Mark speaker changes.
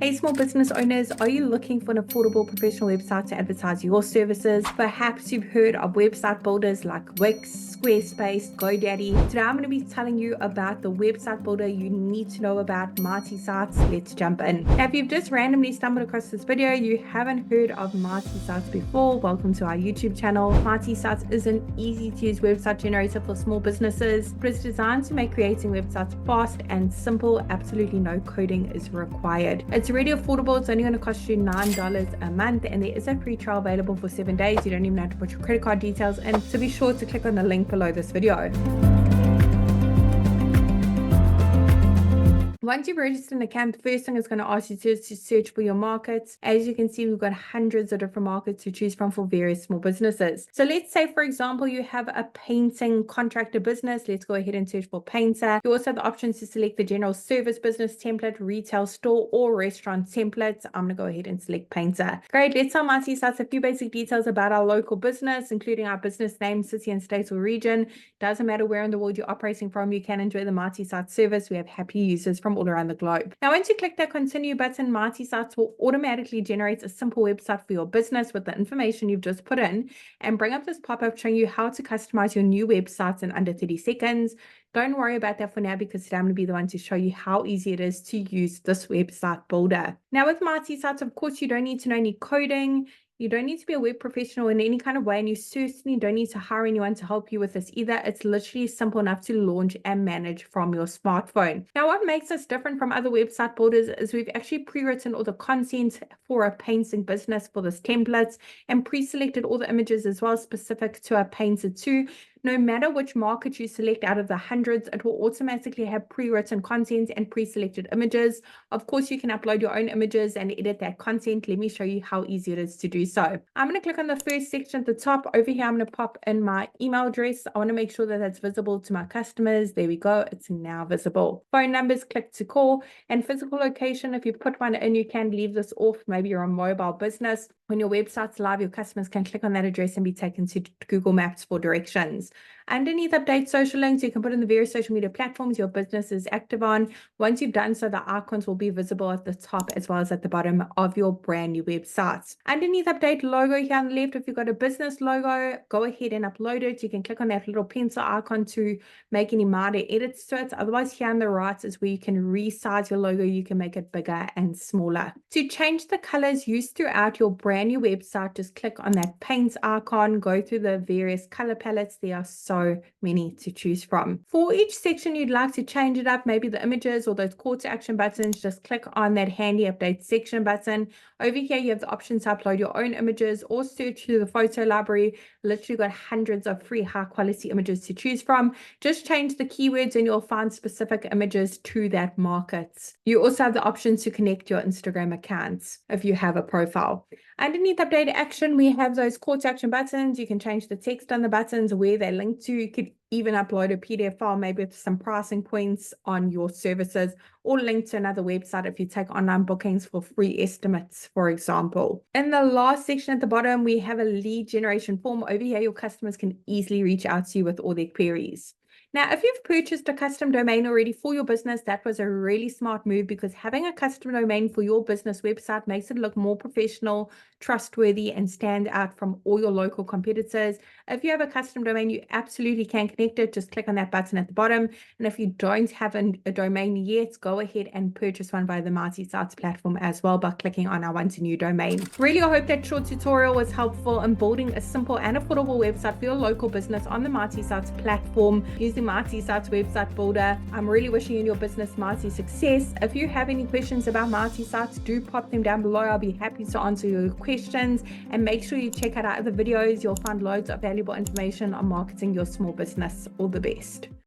Speaker 1: Hey, small business owners, are you looking for an affordable professional website to advertise your services? Perhaps you've heard of website builders like Wix, Squarespace, GoDaddy. Today I'm going to be telling you about the website builder you need to know about, Mighty Sites. Let's jump in. Now, if you've just randomly stumbled across this video, you haven't heard of Mighty Sites before, welcome to our YouTube channel. Mighty Sites is an easy to use website generator for small businesses, but it's designed to make creating websites fast and simple. Absolutely no coding is required. It's really affordable. It's only going to cost you $9 a month, and there is a free trial available for 7 days. You don't even have to put your credit card details in, so be sure to click on the link below this video. Once you've registered an account, the first thing it's going to ask you to do is to search for your markets. As you can see, we've got hundreds of different markets to choose from for various small businesses. So let's say, for example, you have a painting contractor business. Let's go ahead and search for painter. You also have the options to select the general service business template, retail store, or restaurant templates. I'm going to go ahead and select painter. Great. Let's tell Mighty Sites a few basic details about our local business, including our business name, city and state or region. Doesn't matter where in the world you're operating from, you can enjoy the Mighty Sites service. We have happy users from all around the globe. Now, once you click that continue button, Mighty Sites will automatically generate a simple website for your business with the information you've just put in and bring up this pop-up showing you how to customize your new websites in under 30 seconds. Don't worry about that for now, because today I'm going to be the one to show you how easy it is to use this website builder. Now, with Mighty Sites, of course, you don't need to know any coding. You don't need to be a web professional in any kind of way, and you certainly don't need to hire anyone to help you with this either. It's literally simple enough to launch and manage from your smartphone. Now, what makes us different from other website builders is we've actually pre-written all the content for a painting business for this templates and pre-selected all the images as well, specific to a painter too. No matter which market you select out of the hundreds, it will automatically have pre-written content and pre-selected images. Of course, you can upload your own images and edit that content. Let me show you how easy it is to do so. I'm going to click on the first section at the top. Over here, I'm going to pop in my email address. I want to make sure that that's visible to my customers. There we go. It's now visible. Phone numbers, click to call, and physical location. If you put one in, you can leave this off. Maybe you're a mobile business. When your website's live, your customers can click on that address and be taken to Google Maps for directions. Underneath update social links, you can put in the various social media platforms your business is active on. Once you've done so, the icons will be visible at the top as well as at the bottom of your brand new website. Underneath update logo here on the left, if you've got a business logo, go ahead and upload it. You can click on that little pencil icon to make any minor edits to it. Otherwise, here on the right is where you can resize your logo. You can make it bigger and smaller. To change the colors used throughout your brand new website, just click on that paint icon, go through the various color palettes. There are so many to choose from. For each section you'd like to change it up, maybe the images or those call to action buttons, just click on that handy update section button. Over here you have the option to upload your own images or search through the photo library. Literally got hundreds of free high quality images to choose from. Just change the keywords and you'll find specific images to that market. You also have the option to connect your Instagram accounts if you have a profile. Underneath update action, we have those call to action buttons. You can change the text on the buttons, where they're linked to. You could even upload a PDF file, maybe with some pricing points on your services, or link to another website if you take online bookings for free estimates, for example. In the last section at the bottom, we have a lead generation form. Over here, your customers can easily reach out to you with all their queries. Now, if you've purchased a custom domain already for your business, that was a really smart move, because having a custom domain for your business website makes it look more professional, trustworthy, and stand out from all your local competitors. If you have a custom domain, you absolutely can connect it. Just click on that button at the bottom. And if you don't have a domain yet, go ahead and purchase one via the Mighty Sites platform as well by clicking on I want a new domain. Really, I hope that short tutorial was helpful in building a simple and affordable website for your local business on the Mighty Sites platform using Mighty Sites website builder. I'm really wishing you and your business mighty success. If you have any questions about Mighty Sites, do pop them down below. I'll be happy to answer your questions, and make sure you check out our other videos. You'll find loads of valuable information on marketing your small business. All the best.